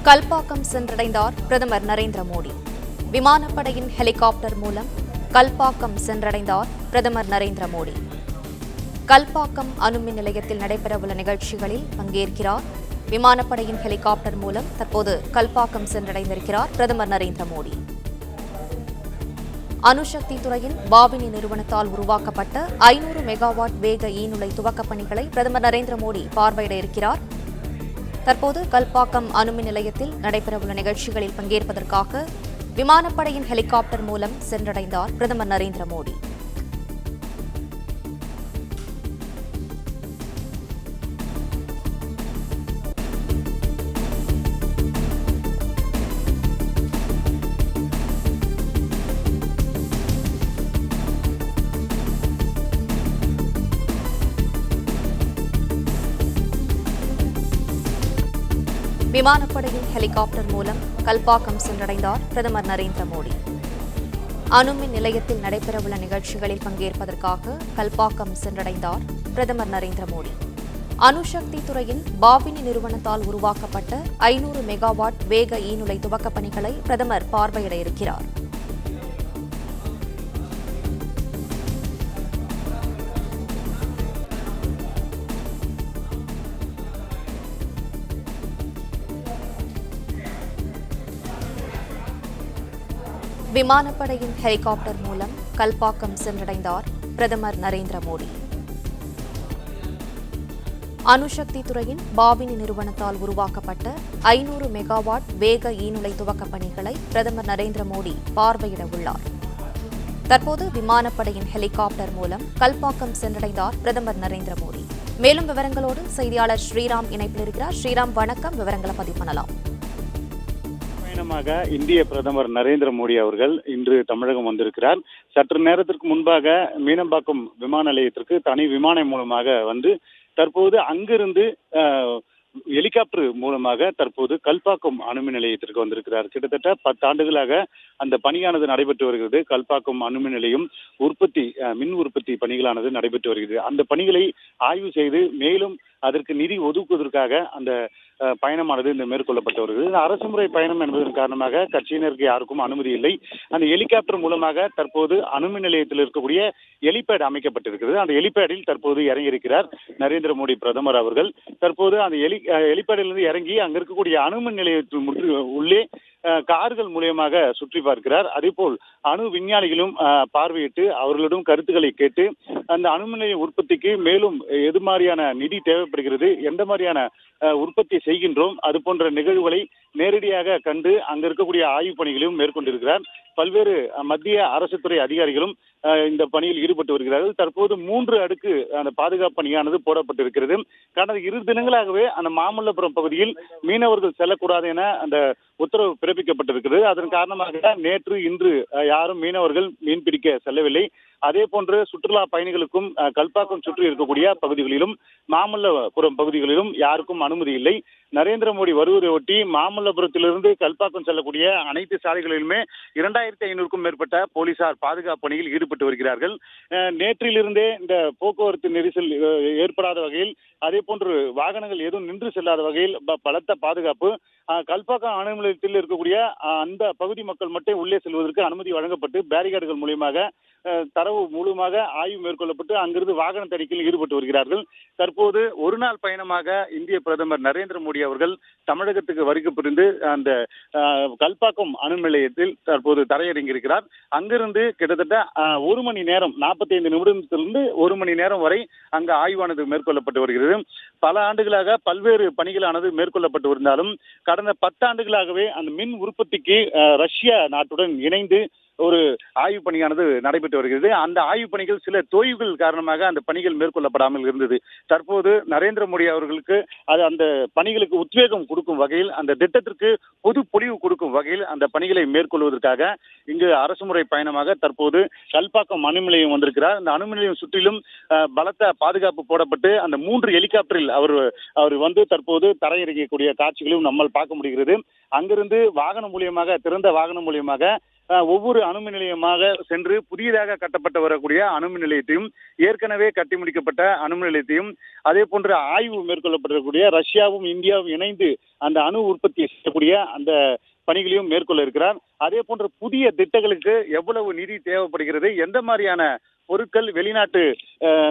கல்பாக்கம் சென்றடைந்தார் பிரதமர் நரேந்திர மோடி. விமானப்படையின் ஹெலிகாப்டர் மூலம் கல்பாக்கம் சென்றடைந்தார் பிரதமர் நரேந்திர மோடி. கல்பாக்கம் அணுமின் நிலையத்தில் நடைபெறவுள்ள நிகழ்ச்சிகளில் பங்கேற்கிறார். விமானப்படையின் ஹெலிகாப்டர் மூலம் தற்போது கல்பாக்கம் சென்றடைந்திருக்கிறார் பிரதமர் நரேந்திர மோடி. அணுசக்தி துறையின் பாபினி நிறுவனத்தால் உருவாக்கப்பட்ட 500 மெகாவாட் வேக ஈநுழை துவக்கப் பணிகளை பிரதமர் நரேந்திர மோடி பார்வையிட இருக்கிறார். தற்போது கல்பாக்கம் அணுமின் நிலையத்தில் நடைபெறவுள்ள நிகழ்ச்சிகளில் பங்கேற்பதற்காக விமானப்படையின் ஹெலிகாப்டர் மூலம் சென்றடைந்தார் பிரதமர் நரேந்திர மோடி. விமானப்படையின் ஹெலிகாப்டர் மூலம் கல்பாக்கம் சென்றடைந்தார் பிரதமர் நரேந்திர மோடி. அணுமின் நிலையத்தில் நடைபெறவுள்ள நிகழ்ச்சிகளில் பங்கேற்பதற்காக கல்பாக்கம் சென்றடைந்தார் பிரதமர் நரேந்திர மோடி. அணுசக்தி துறையின் பாபினி நிறுவனத்தால் உருவாக்கப்பட்ட 500 மெகாவாட் வேக ஈநுழை துவக்கப் பணிகளை பிரதமர் பார்வையிட இருக்கிறார். விமானப்படையின் ஹெலிகாப்டர் மூலம் கல்பாக்கம் சென்றடைந்தார் பிரதமர் நரேந்திர மோடி. அணுசக்தி துறையின் பாபினி நிறுவனத்தால் உருவாக்கப்பட்ட 500 மெகாவாட் வேக ஈநுழை துவக்கப் பணிகளை பிரதமர் நரேந்திர மோடி பார்வையிட உள்ளார். தற்போது விமானப்படையின் ஹெலிகாப்டர் மூலம் கல்பாக்கம் சென்றடைந்தார் பிரதமர் நரேந்திர மோடி. மேலும் விவரங்களோடு செய்தியாளர் ஸ்ரீராம் இணைப்பில் இருக்கிறார். ஸ்ரீராம், வணக்கம். விவரங்களை பதிவு பண்ணலாம். இந்திய பிரதமர் நரேந்திர மோடி அவர்கள் இன்று தமிழகம் வந்திருக்கிறார். சற்று நேரத்திற்கு முன்பாக மீனம்பாக்கம் விமான நிலையத்திற்கு தனி விமானம் மூலமாக வந்து தற்போது அங்கிருந்து ஹெலிகாப்டர் மூலமாக தற்போது கல்பாக்கம் அணுமின் நிலையத்திற்கு வந்திருக்கிறார். கிட்டத்தட்ட 10 ஆண்டுகளாக அந்த பணியானது நடைபெற்று வருகிறது. கல்பாக்கம் அணுமின் நிலையம் மின் உற்பத்தி பணிகளானது நடைபெற்று வருகிறது. அந்த பணிகளை ஆய்வு செய்து மேலும் அதற்கு நிதி ஒதுக்குவதற்காக அந்த பயணமானது இந்த மேற்கொள்ளப்பட்டு வருகிறது. அரசுமுறை பயணம் என்பதன் காரணமாக கட்சியினருக்கு யாருக்கும் அனுமதி இல்லை. அந்த ஹெலிகாப்டர் மூலமாக தற்போது அணுமின் நிலையத்தில் இருக்கக்கூடிய ஹெலிபேட் அமைக்கப்பட்டிருக்கிறது. அந்த ஹெலிபேடில் தற்போது இறங்கியிருக்கிறார் நரேந்திர மோடி பிரதமர் அவர்கள். தற்போது அந்த ஹெலிபேடிலிருந்து இறங்கி அங்க இருக்கக்கூடிய அணுமின் நிலையத்தில் உள்ளே கார்கள் மூலியமாக சுற்றி பார்க்கிறார். அதேபோல் அணு விஞ்ஞானிகளும் பார்வையிட்டு அவர்களிடம் கருத்துக்களை கேட்டு அந்த அணுமின் நிலைய உற்பத்திக்கு மேலும் எது மாதிரியான நிதி தேவைப்படுகிறது, எந்த மாதிரியான உற்பத்தி செய்கின்றோம், அது போன்ற நிகழ்வுகளை நேரடியாக கண்டு அங்க இருக்கக்கூடிய ஆய்வு பணிகளையும் மேற்கொண்டிருக்கிறார். பல்வேறு மத்திய அரசு துறை அதிகாரிகளும் இந்த பணியில் ஈடுபட்டு வருகிறார்கள். தற்போது 3 அடுக்கு அந்த பாதுகாப்பு பணியானது போடப்பட்டிருக்கிறது. கடந்த 2 தினங்களாகவே அந்த மாமல்லபுரம் பகுதியில் மீனவர்கள் செல்லக்கூடாது என அந்த உத்தரவு பிறப்பிக்கப்பட்டிருக்கிறது. அதன் காரணமாக நேற்று இன்று யாரும் மீனவர்கள் மீன்பிடிக்க செல்லவில்லை. அதே போன்று சுற்றுலா பயணிகளுக்கும் கல்பாக்கம் சுற்றி இருக்கக்கூடிய பகுதிகளிலும் மாமல்லபுரம் பகுதிகளிலும் யாருக்கும் அனுமதி இல்லை. நரேந்திர மோடி வருவதை ஒட்டி மாமல்லபுரத்திலிருந்து கல்பாக்கம் செல்லக்கூடிய அனைத்து சாலைகளிலுமே 2500க்கும் மேற்பட்ட போலீசார் பாதுகாப்பு பணியில் ஈடுபட்டு வருகிறார்கள். நேற்றிலிருந்தே இந்த போக்குவரத்து நெரிசல் ஏற்படாத வகையில், அதே போன்று வாகனங்கள் எதுவும் நின்று செல்லாத வகையில் பலத்த பாதுகாப்பு. கல்பாக்கம் அணு நிலையத்தில் இருக்கக்கூடிய அந்த பகுதி மக்கள் மட்டும் உள்ளே செல்வதற்கு அனுமதி வழங்கப்பட்டு பேரிகார்டுகள் மூலியமாக தரவு முழுமாக ஆய்வு மேற்கொள்ளப்பட்டு அங்கிருந்து வாகன தணிக்கையில் ஈடுபட்டு வருகிறார்கள். தற்போது ஒரு நாள் பயணமாக இந்திய பிரதமர் நரேந்திர மோடி அவர்கள் தமிழகத்துக்கு வருகை புரிந்து அந்த கல்பாக்கம் அணு நிலையத்தில் தற்போது தரையிறங்கியிருக்கிறார். அங்கிருந்து கிட்டத்தட்ட 1 மணி நேரம் 45 நிமிடத்திலிருந்து 1 மணி நேரம் வரை அங்கு ஆய்வானது மேற்கொள்ளப்பட்டு வருகிறது. பல ஆண்டுகளாக பல்வேறு பணிகளானது மேற்கொள்ளப்பட்டு இருந்தாலும் கடந்த 10 ஆண்டுகளாகவே அந்த மின் உற்பத்திக்கு ரஷ்யா நாட்டுடன் இணைந்து ஒரு ஆய்வு பணியானது நடைபெற்று வருகிறது. அந்த ஆய்வு பணிகள் சில தொய்வுகள் காரணமாக அந்த பணிகள் மேற்கொள்ளப்படாமல் இருந்தது. தற்போது நரேந்திர மோடி அவர்களுக்கு அது அந்த பணிகளுக்கு உத்வேகம் கொடுக்கும் வகையில், அந்த திட்டத்திற்கு பொது பொலிவு கொடுக்கும் வகையில் அந்த பணிகளை மேற்கொள்வதற்காக இங்கு அரசுமுறை பயணமாக தற்போது கல்பாக்கம் அணு நிலையம் வந்திருக்கிறார். அந்த அணு நிலையம் சுற்றிலும் பலத்த பாதுகாப்பு போடப்பட்டு அந்த 3 ஹெலிகாப்டரில் அவர் வந்து தற்போது தரையிறங்கக்கூடிய காட்சிகளையும் நம்மால் பார்க்க முடிகிறது. அங்கிருந்து வாகனம் மூலியமாக, திறந்த வாகனம் மூலியமாக ஒவ்வொரு அணுமின் நிலையமாக சென்று புதியதாக கட்டப்பட்டு வரக்கூடிய அணுமின் நிலையத்தையும், ஏற்கனவே கட்டி முடிக்கப்பட்ட அணுமின் நிலையத்தையும், அதே போன்று ஆய்வு மேற்கொள்ளப்பட்டிருக்கக்கூடிய ரஷ்யாவும் இந்தியாவும் இணைந்து அந்த அணு உற்பத்தி செய்யக்கூடிய அந்த பணிகளையும் மேற்கொள்ள இருக்கிறார். அதே போன்ற புதிய திட்டங்களுக்கு எவ்வளவு நிதி தேவைப்படுகிறது, எந்த மாதிரியான பொருட்கள் வெளிநாட்டு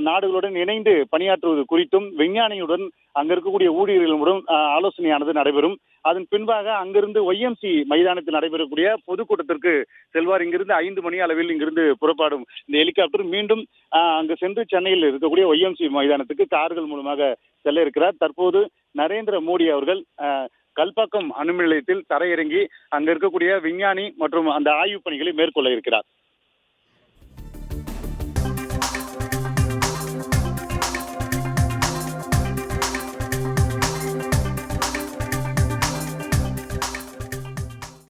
நாடுகளுடன் இணைந்து பணியாற்றுவது குறித்தும் விஞ்ஞானியுடன் அங்க இருக்கக்கூடிய ஊழியர்களுடன் ஆலோசனையானது நடைபெறும். அதன் பின்பாக அங்கிருந்து ஒய்எம்சி மைதானத்தில் நடைபெறக்கூடிய பொதுக்கூட்டத்திற்கு செல்வார். இங்கிருந்து 5 மணி அளவில் இங்கிருந்து புறப்பாடும் இந்த ஹெலிகாப்டர் மீண்டும் அங்கு சென்று சென்னையில் இருக்கக்கூடிய ஒய்எம்சி மைதானத்துக்கு கார்கள் மூலமாக செல்ல இருக்கிறார். தற்போது நரேந்திர மோடி அவர்கள் கல்பாக்கம் அணுமின் நிலையத்தில் தரையிறங்கி அங்க இருக்கக்கூடிய விஞ்ஞானி மற்றும் அந்த ஆய்வு பணிகளை மேற்கொள்ள இருக்கிறார்.